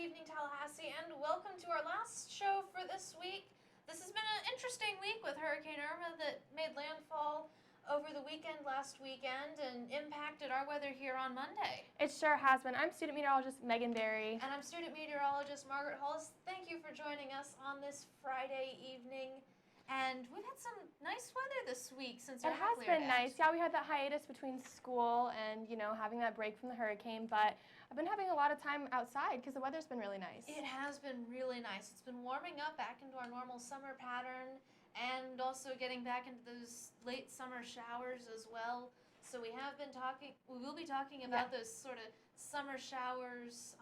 evening, Tallahassee, and welcome to our last show for this week. This has been an interesting week with Hurricane Irma that made landfall over the last weekend and impacted our weather here on Monday. It sure has been. I'm student meteorologist Megan Berry. And I'm student meteorologist Margaret Hollis. Thank you for joining us on this Friday evening. And we've had some nice weather this week since it has been nice. Yeah, we had that hiatus between school and, having that break from the hurricane, but I've been having a lot of time outside because the weather's been really nice. It has been really nice. It's been warming up back into our normal summer pattern and also getting back into those late summer showers as well. So we will be talking about those sort of summer showers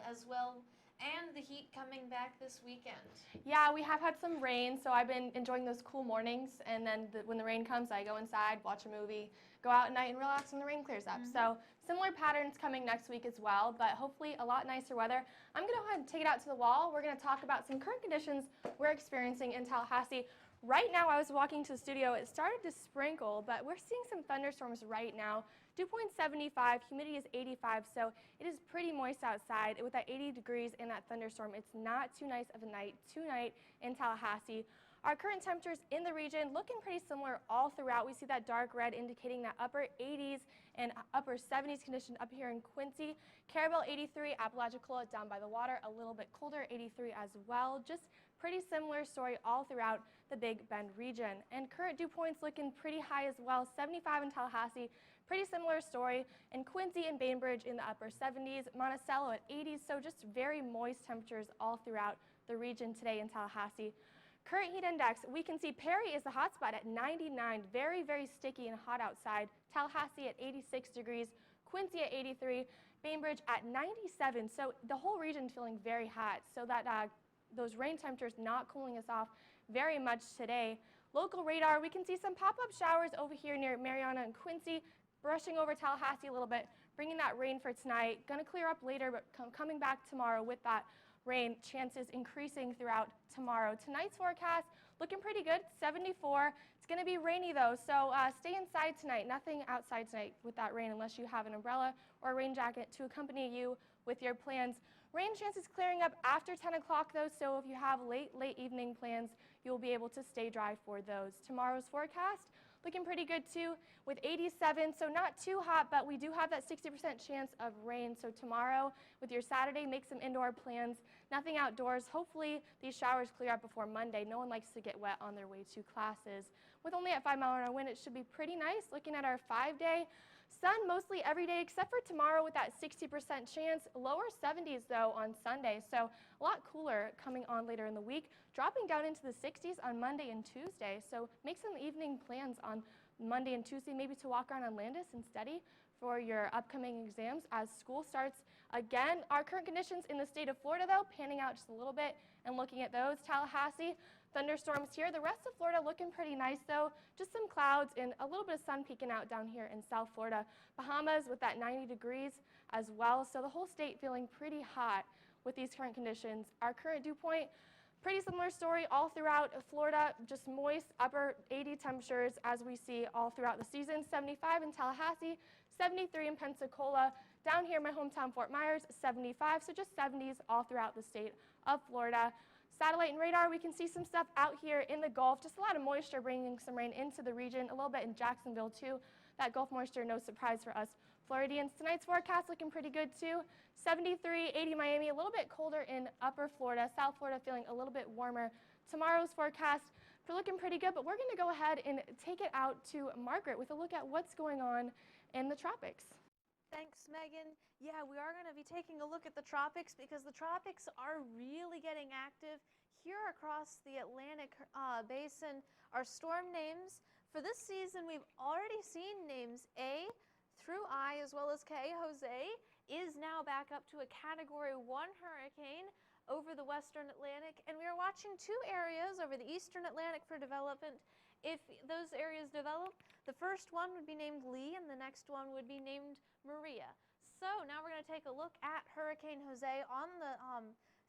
as well. And the heat coming back this weekend. Yeah, we have had some rain, so I've been enjoying those cool mornings. And then when the rain comes, I go inside, watch a movie, go out at night and relax when the rain clears up. So similar patterns coming next week as well, but hopefully a lot nicer weather. I'm going to go ahead and take it out to the wall. We're going to talk about some current conditions we're experiencing in Tallahassee. Right now, I was walking to the studio. It started to sprinkle, but we're seeing some thunderstorms right now. Dew point 75, humidity is 85, so it is pretty moist outside. With that 80 degrees and that thunderstorm, it's not too nice of a night tonight in Tallahassee. Our current temperatures in the region looking pretty similar all throughout. We see that dark red indicating that upper 80s and upper 70s condition up here in Quincy. Carabel 83, Apalachicola down by the water, a little bit colder, 83 as well. Just pretty similar story all throughout the Big Bend region. And current dew points looking pretty high as well, 75 in Tallahassee. Pretty similar story in Quincy and Bainbridge in the upper 70s, Monticello at 80s, so just very moist temperatures all throughout the region today in Tallahassee. Current heat index, we can see Perry is the hot spot at 99, very, very sticky and hot outside. Tallahassee at 86 degrees, Quincy at 83, Bainbridge at 97, so the whole region feeling very hot, so that those rain temperatures not cooling us off very much today. Local radar, we can see some pop-up showers over here near Mariana and Quincy, brushing over Tallahassee a little bit, bringing that rain for tonight. Going to clear up later, but coming back tomorrow with that rain, chances increasing throughout tomorrow. Tonight's forecast looking pretty good, 74. It's going to be rainy though, so stay inside tonight. Nothing outside tonight with that rain unless you have an umbrella or a rain jacket to accompany you with your plans. Rain chances clearing up after 10 o'clock though, so if you have late evening plans, you'll be able to stay dry for those. Tomorrow's forecast looking pretty good too with 87, so not too hot, but we do have that 60% chance of rain. So tomorrow with your Saturday, make some indoor plans, nothing outdoors. Hopefully these showers clear up before Monday. No one likes to get wet on their way to classes. With only at 5-mile-an-hour wind, it should be pretty nice. Looking at our 5-day, sun mostly every day except for tomorrow with that 60% chance. Lower 70s though on Sunday, so a lot cooler coming on later in the week. Dropping down into the 60s on Monday and Tuesday, so make some evening plans on Monday and Tuesday, maybe to walk around on Landis and study for your upcoming exams as school starts again. Our current conditions in the state of Florida though, panning out just a little bit and looking at those. Tallahassee, thunderstorms here. The rest of Florida looking pretty nice though. Just some clouds and a little bit of sun peeking out down here in South Florida. Bahamas with that 90 degrees as well. So the whole state feeling pretty hot with these current conditions. Our current dew point, pretty similar story all throughout Florida, just moist upper 80 temperatures as we see all throughout the season. 75 in Tallahassee, 73 in Pensacola. Down here in my hometown, Fort Myers, 75, so just 70s all throughout the state of Florida. Satellite and radar, we can see some stuff out here in the Gulf. Just a lot of moisture bringing some rain into the region, a little bit in Jacksonville too. That Gulf moisture, no surprise for us Floridians. Tonight's forecast looking pretty good too. 73, 80 Miami, a little bit colder in upper Florida. South Florida feeling a little bit warmer. Tomorrow's forecast, we're looking pretty good, but we're going to go ahead and take it out to Margaret with a look at what's going on in the tropics. Thanks, Megan. Yeah, we are going to be taking a look at the tropics because the tropics are really getting active here across the Atlantic basin. Our storm names for this season, we've already seen names A through I as well as K. Jose is now back up to a Category 1 hurricane over the western Atlantic, and we are watching two areas over the eastern Atlantic for development. If those areas develop, the first one would be named Lee and the next one would be named Maria. So now we're going to take a look at Hurricane Jose on the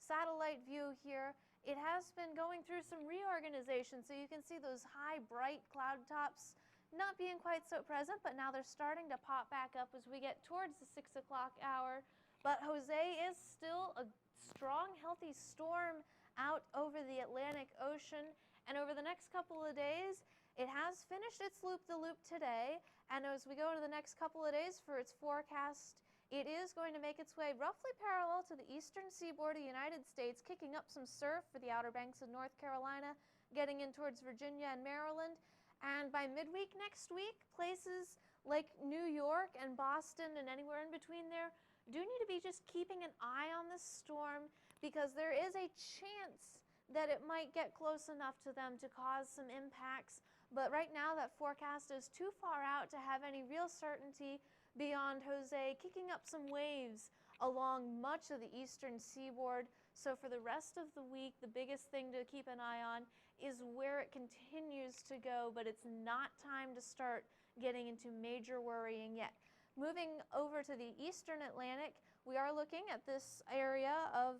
satellite view here. It has been going through some reorganization, so you can see those high, bright cloud tops not being quite so present, but now they're starting to pop back up as we get towards the 6 o'clock hour. But Jose is still a strong, healthy storm out over the Atlantic Ocean. And over the next couple of days, it has finished its loop-the-loop today. And as we go into the next couple of days for its forecast, it is going to make its way roughly parallel to the eastern seaboard of the United States, kicking up some surf for the Outer Banks of North Carolina, getting in towards Virginia and Maryland. And by midweek next week, places like New York and Boston and anywhere in between there do need to be just keeping an eye on this storm, because there is a chance that it might get close enough to them to cause some impacts. But right now that forecast is too far out to have any real certainty beyond Jose kicking up some waves along much of the eastern seaboard. So for the rest of the week, the biggest thing to keep an eye on is where it continues to go, but it's not time to start getting into major worrying yet. Moving over to the eastern Atlantic, we are looking at this area of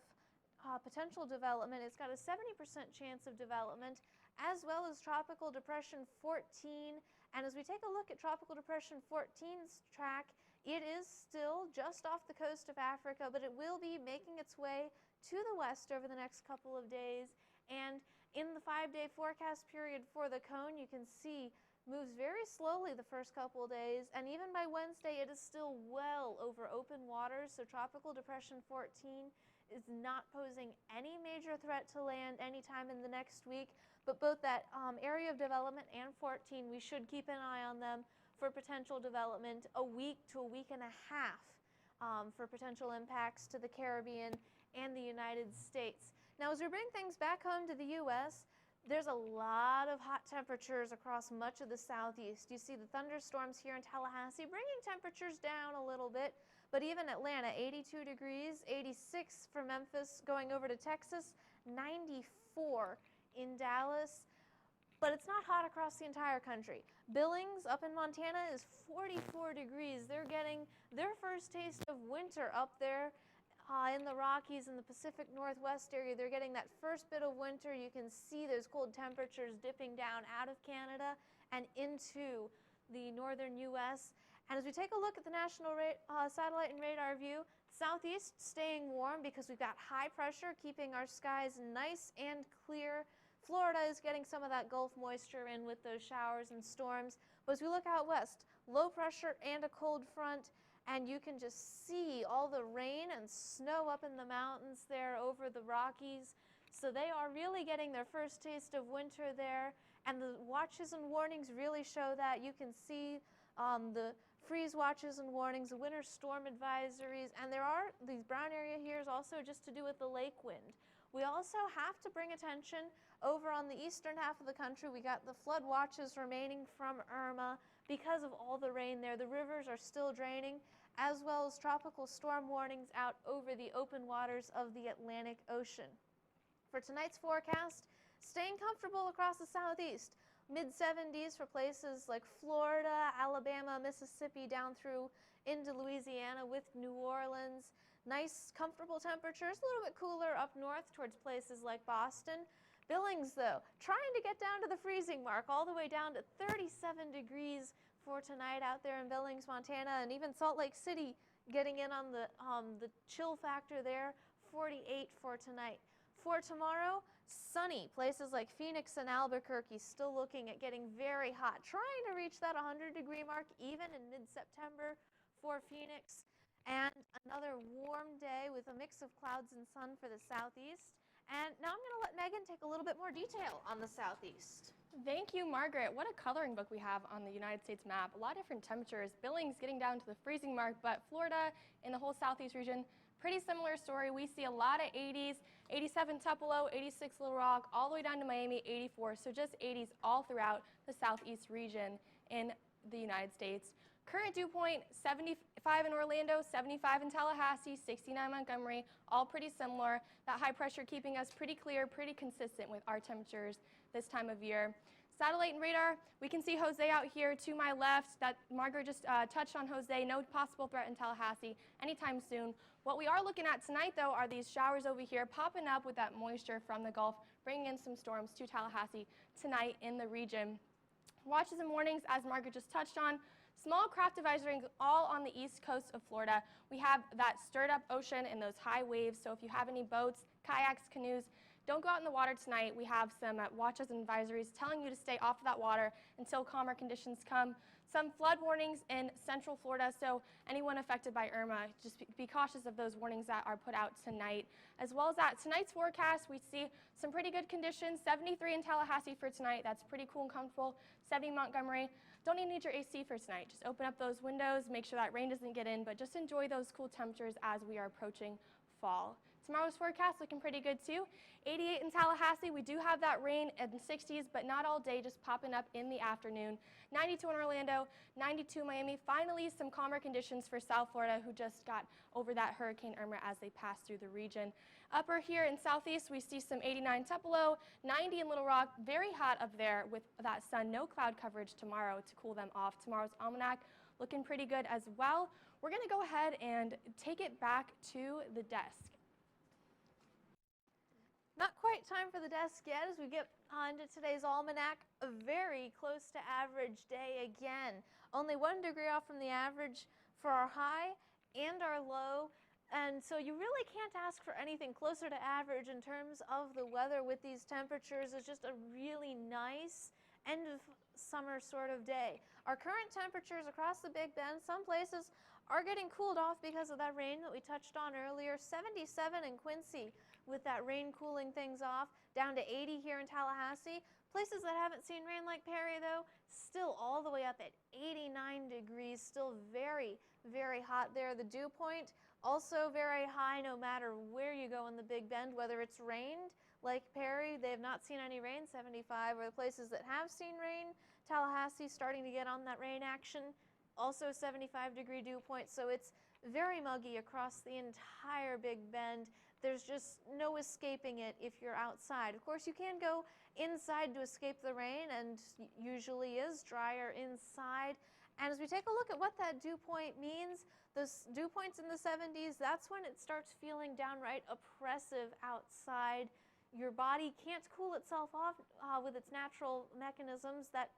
potential development. It's got a 70% chance of development, as well as Tropical Depression 14. And as we take a look at Tropical Depression 14's track, it is still just off the coast of Africa, but it will be making its way to the west over the next couple of days. And in the 5-day forecast period for the cone, you can see moves very slowly the first couple of days, and even by Wednesday it is still well over open waters. So Tropical Depression 14 is not posing any major threat to land anytime in the next week, but both that area of development and 14, we should keep an eye on them for potential development a week to a week and a half for potential impacts to the Caribbean and the United States. Now, as we bring things back home to the U.S., there's a lot of hot temperatures across much of the southeast. You see the thunderstorms here in Tallahassee bringing temperatures down a little bit, but even Atlanta, 82 degrees, 86 for Memphis, going over to Texas, 94 in Dallas. But it's not hot across the entire country. Billings up in Montana is 44 degrees. They're getting their first taste of winter up there. In the Rockies and the Pacific Northwest area, they're getting that first bit of winter. You can see those cold temperatures dipping down out of Canada and into the northern U.S. And as we take a look at the national satellite and radar view, southeast staying warm because we've got high pressure keeping our skies nice and clear. Florida is getting some of that Gulf moisture in with those showers and storms. But as we look out west, low pressure and a cold front. And you can just see all the rain and snow up in the mountains there over the Rockies. So they are really getting their first taste of winter there. And the watches and warnings really show that. You can see the freeze watches and warnings, the winter storm advisories. And there are these brown area here is also just to do with the lake wind. We also have to bring attention over on the eastern half of the country. We got the flood watches remaining from Irma because of all the rain there. The rivers are still draining, as well as tropical storm warnings out over the open waters of the Atlantic Ocean. For tonight's forecast, staying comfortable across the southeast. Mid-70s for places like Florida, Alabama, Mississippi, down through into Louisiana with New Orleans. Nice, comfortable temperatures, a little bit cooler up north towards places like Boston. Billings, though, trying to get down to the freezing mark, all the way down to 37 degrees for tonight out there in Billings, Montana, and even Salt Lake City getting in on the chill factor there, 48 for tonight. For tomorrow, sunny. Places like Phoenix and Albuquerque still looking at getting very hot, trying to reach that 100-degree mark even in mid-September for Phoenix. And another warm day with a mix of clouds and sun for the southeast. And now I'm going to let Megan take a little bit more detail on the southeast. Thank you, Margaret. What a coloring book we have on the United States map. A lot of different temperatures. Billings getting down to the freezing mark, but Florida and the whole southeast region, pretty similar story. We see a lot of 80s, 87 Tupelo, 86 Little Rock, all the way down to Miami, 84. So just 80s all throughout the southeast region in the United States. Current dew point, 75 in Orlando, 75 in Tallahassee, 69 Montgomery, all pretty similar. That high pressure keeping us pretty clear, pretty consistent with our temperatures this time of year. Satellite and radar, we can see Jose out here to my left. That Margaret just touched on Jose. No possible threat in Tallahassee anytime soon. What we are looking at tonight, though, are these showers over here popping up with that moisture from the Gulf, bringing in some storms to Tallahassee tonight in the region. Watches and warnings, as Margaret just touched on, Small craft advisories all on the east coast of Florida. We have that stirred up ocean and those high waves, so if you have any boats, kayaks, canoes, don't go out in the water tonight. We have some watches and advisories telling you to stay off of that water until calmer conditions come. Some flood warnings in central Florida, so anyone affected by Irma, just be cautious of those warnings that are put out tonight. As well as that, tonight's forecast, we see some pretty good conditions. 73 in Tallahassee for tonight. That's pretty cool and comfortable. 70 in Montgomery. Don't even need your AC for tonight. Just open up those windows, make sure that rain doesn't get in, but just enjoy those cool temperatures as we are approaching fall. Tomorrow's forecast looking pretty good too. 88 in Tallahassee. We do have that rain in the 60s, but not all day, just popping up in the afternoon. 92 in Orlando, 92 in Miami. Finally, some calmer conditions for South Florida, who just got over that Hurricane Irma as they passed through the region. Upper here in Southeast, we see some 89 Tupelo, 90 in Little Rock. Very hot up there with that sun. No cloud coverage tomorrow to cool them off. Tomorrow's almanac looking pretty good as well. We're going to go ahead and take it back to the desk. Not quite time for the desk yet as we get on to today's almanac. A very close to average day again. Only 1 degree off from the average for our high and our low. And so you really can't ask for anything closer to average in terms of the weather with these temperatures. It's just a really nice end of summer sort of day. Our current temperatures across the Big Bend, some places are getting cooled off because of that rain that we touched on earlier. 77 in Quincy with that rain cooling things off, down to 80 here in Tallahassee. Places that haven't seen rain like Perry though, still all the way up at 89 degrees, still very, very hot there. The dew point also very high no matter where you go in the Big Bend, whether it's rained like Perry, they have not seen any rain, 75, or the places that have seen rain, Tallahassee starting to get on that rain action, also 75-degree dew point, so it's very muggy across the entire Big Bend. There's just no escaping it if you're outside. Of course, you can go inside to escape the rain, and usually is drier inside. And as we take a look at what that dew point means, those dew points in the 70s, that's when it starts feeling downright oppressive outside. Your body can't cool itself off with its natural mechanisms, that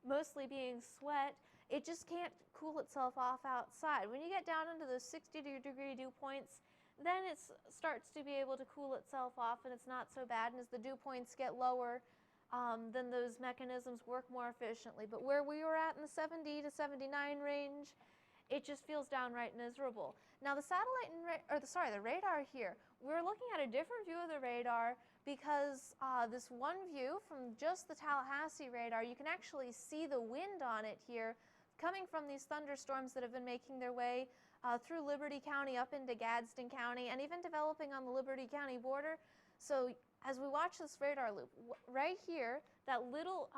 mostly being sweat. It just can't cool itself off outside. When you get down into those 60-degree dew points, then it starts to be able to cool itself off, and it's not so bad. And as the dew points get lower, then those mechanisms work more efficiently. But where we were at in the 70 to 79 range, it just feels downright miserable. Now the satellite the radar here, we're looking at a different view of the radar because this one view from just the Tallahassee radar, you can actually see the wind on it here coming from these thunderstorms that have been making their way through Liberty County up into Gadsden County and even developing on the Liberty County border. So as we watch this radar loop, right here, that little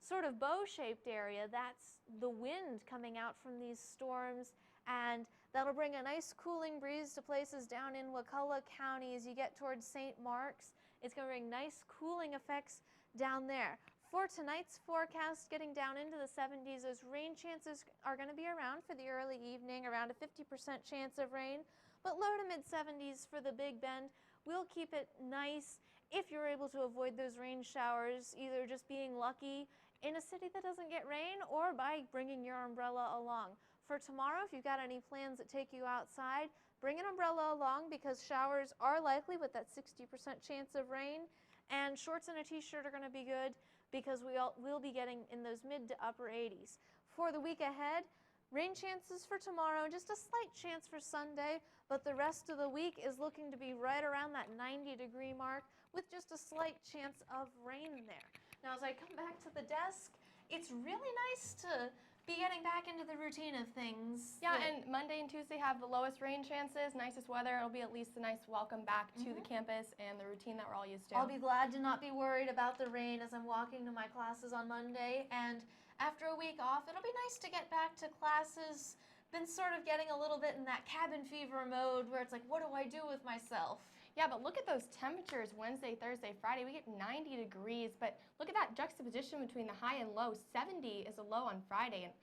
sort of bow-shaped area, that's the wind coming out from these storms, and that'll bring a nice cooling breeze to places down in Wakulla County as you get towards St. Mark's. It's going to bring nice cooling effects down there. For tonight's forecast, getting down into the 70s, those rain chances are going to be around for the early evening, around a 50% chance of rain, but low to mid 70s for the Big Bend. We'll keep it nice if you're able to avoid those rain showers, either just being lucky in a city that doesn't get rain or by bringing your umbrella along. For tomorrow, if you've got any plans that take you outside, bring an umbrella along because showers are likely with that 60% chance of rain, and shorts and a t-shirt are going to be good because we'll be getting in those mid to upper 80s. For the week ahead, rain chances for tomorrow, just a slight chance for Sunday, but the rest of the week is looking to be right around that 90-degree mark with just a slight chance of rain there. Now, as I come back to the desk, it's really nice to be getting back into the routine of things. Yeah, and Monday and Tuesday have the lowest rain chances, nicest weather. It'll be at least a nice welcome back to the campus and the routine that we're all used to. I'll be glad to not be worried about the rain as I'm walking to my classes on Monday. And after a week off, it'll be nice to get back to classes. Been sort of getting a little bit in that cabin fever mode where it's like, what do I do with myself? Yeah, but look at those temperatures Wednesday, Thursday, Friday. We get 90 degrees, but look at that juxtaposition between the high and low. 70 is a low on Friday, and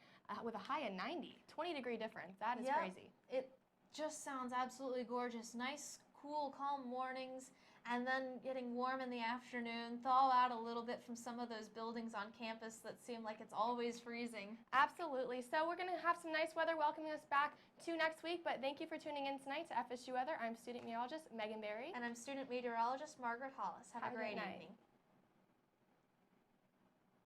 with a high of 90. 20-degree difference. That is crazy. It just sounds absolutely gorgeous. Nice, cool, calm mornings. and then getting warm in the afternoon, thaw out a little bit from some of those buildings on campus that seem like it's always freezing. Absolutely. So we're going to have some nice weather welcoming us back to next week, but thank you for tuning in tonight to FSU Weather. I'm student meteorologist Megan Berry. And I'm student meteorologist Margaret Hollis. Have a great night. evening.